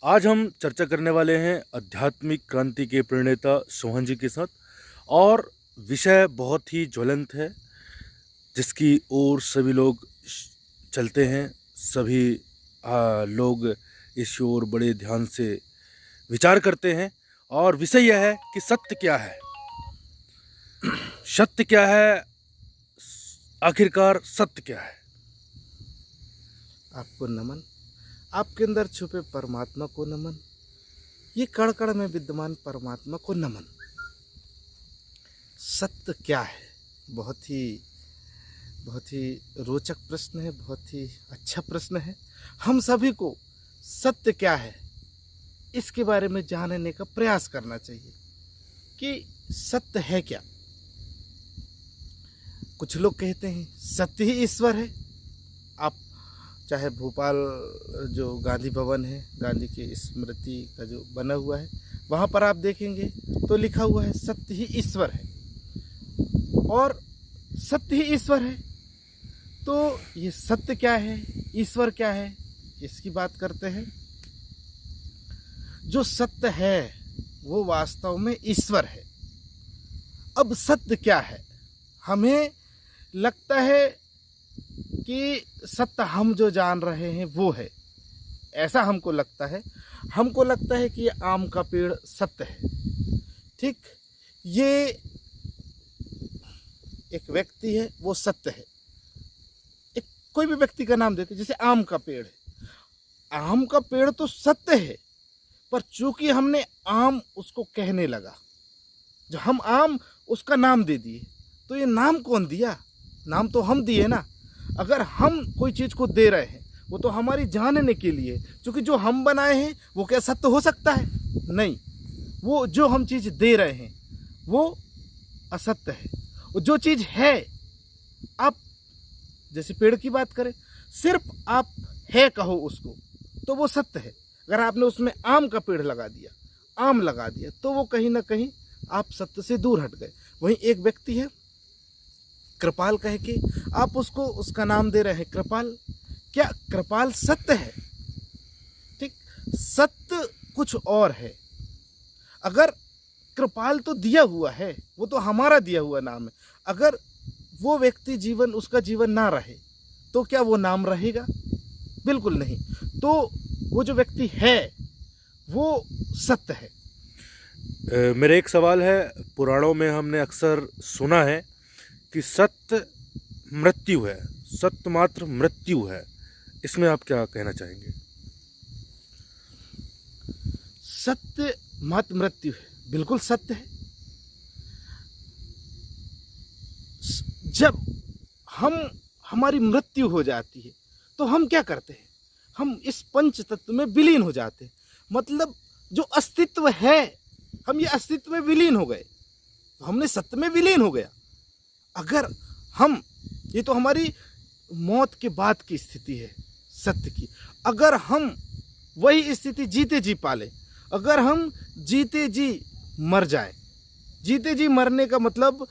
आज हम चर्चा करने वाले हैं आध्यात्मिक क्रांति के प्रणेता सोहन जी के साथ। और विषय बहुत ही ज्वलंत है जिसकी ओर सभी लोग चलते हैं। सभी लोग इस ओर बड़े ध्यान से विचार करते हैं। और विषय यह है कि सत्य क्या है, सत्य क्या है, आखिरकार सत्य क्या है। आपको नमन, आपके अंदर छुपे परमात्मा को नमन, ये कण कण में विद्यमान परमात्मा को नमन। सत्य क्या है? बहुत ही रोचक प्रश्न है, बहुत ही अच्छा प्रश्न है। हम सभी को सत्य क्या है इसके बारे में जानने का प्रयास करना चाहिए कि सत्य है क्या। कुछ लोग कहते हैं सत्य ही ईश्वर है। आप चाहे भोपाल जो गांधी भवन है, गांधी की स्मृति का जो बना हुआ है, वहाँ पर आप देखेंगे तो लिखा हुआ है सत्य ही ईश्वर है। और सत्य ही ईश्वर है तो ये सत्य क्या है, ईश्वर क्या है, इसकी बात करते हैं। जो सत्य है वो वास्तव में ईश्वर है। अब सत्य क्या है? हमें लगता है कि सत्य हम जो जान रहे हैं वो है, ऐसा हमको लगता है। हमको लगता है कि ये आम का पेड़ सत्य है। ठीक, ये एक व्यक्ति है वो सत्य है। एक कोई भी व्यक्ति का नाम देते, जैसे आम का पेड़ है। आम का पेड़ तो सत्य है, पर चूंकि हमने आम उसको कहने लगा, जो हम आम उसका नाम दे दिए, तो ये नाम कौन दिया? नाम तो हम दिए ना। अगर हम कोई चीज़ को दे रहे हैं वो तो हमारी जानने के लिए, क्योंकि जो हम बनाए हैं वो क्या सत्य हो सकता है? नहीं, वो जो हम चीज़ दे रहे हैं वो असत्य है। वो जो चीज़ है, आप जैसे पेड़ की बात करें, सिर्फ आप है कहो उसको तो वो सत्य है। अगर आपने उसमें आम का पेड़ लगा दिया, आम लगा दिया, तो वो कहीं ना कहीं आप सत्य से दूर हट गए। वहीं एक व्यक्ति है कृपाल कह के, आप उसको उसका नाम दे रहे हैं कृपाल। क्या कृपाल सत्य है? ठीक, सत्य कुछ और है। अगर कृपाल तो दिया हुआ है, वो तो हमारा दिया हुआ नाम है। अगर वो व्यक्ति जीवन, उसका जीवन ना रहे तो क्या वो नाम रहेगा? बिल्कुल नहीं। तो वो जो व्यक्ति है वो सत्य है। मेरा एक सवाल है, पुराणों में हमने अक्सर सुना है कि सत्य मृत्यु है, सत्य मात्र मृत्यु है। इसमें आप क्या कहना चाहेंगे? सत्य मात्र मृत्यु है, बिल्कुल सत्य है। जब हमारी मृत्यु हो जाती है तो हम क्या करते हैं? हम इस पंच तत्व में विलीन हो जाते हैं। मतलब जो अस्तित्व है, हम ये अस्तित्व में विलीन हो गए, तो हमने सत्य में विलीन हो गया। अगर हम, ये तो हमारी मौत के बाद की स्थिति है सत्य की। अगर हम वही स्थिति जीते जी पाले, अगर हम जीते जी मर जाए, जीते जी मरने का मतलब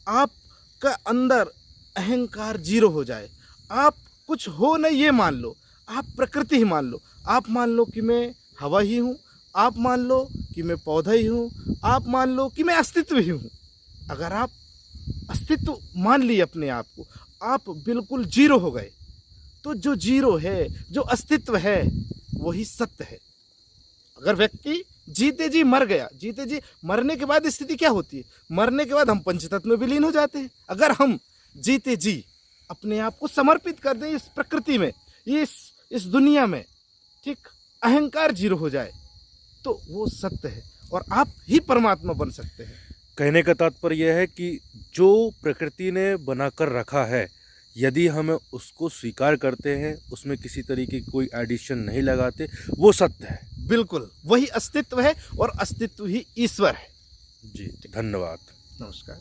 आपका अंदर अहंकार जीरो हो जाए, आप कुछ हो नहीं ये मान लो, आप प्रकृति ही मान लो। आप मान लो कि मैं हवा ही हूँ, आप मान लो कि मैं पौधा ही हूँ, आप मान लो कि मैं अस्तित्व ही हूँ। अगर आप अस्तित्व मान लिए अपने आप को, आप बिल्कुल जीरो हो गए। तो जो जीरो है, जो अस्तित्व है, वही सत्य है। अगर व्यक्ति जीते जी मर गया, जीते जी मरने के बाद स्थिति क्या होती है? मरने के बाद हम पंचतत्व में विलीन हो जाते हैं। अगर हम जीते जी अपने आप को समर्पित कर दें इस प्रकृति में, इस दुनिया में, ठीक, अहंकार जीरो हो जाए, तो वो सत्य है और आप ही परमात्मा बन सकते हैं। कहने का तात्पर्य यह है कि जो प्रकृति ने बनाकर रखा है, यदि हम उसको स्वीकार करते हैं, उसमें किसी तरीके की कोई एडिशन नहीं लगाते, वो सत्य है। बिल्कुल, वही अस्तित्व है और अस्तित्व ही ईश्वर है। जी, धन्यवाद। नमस्कार।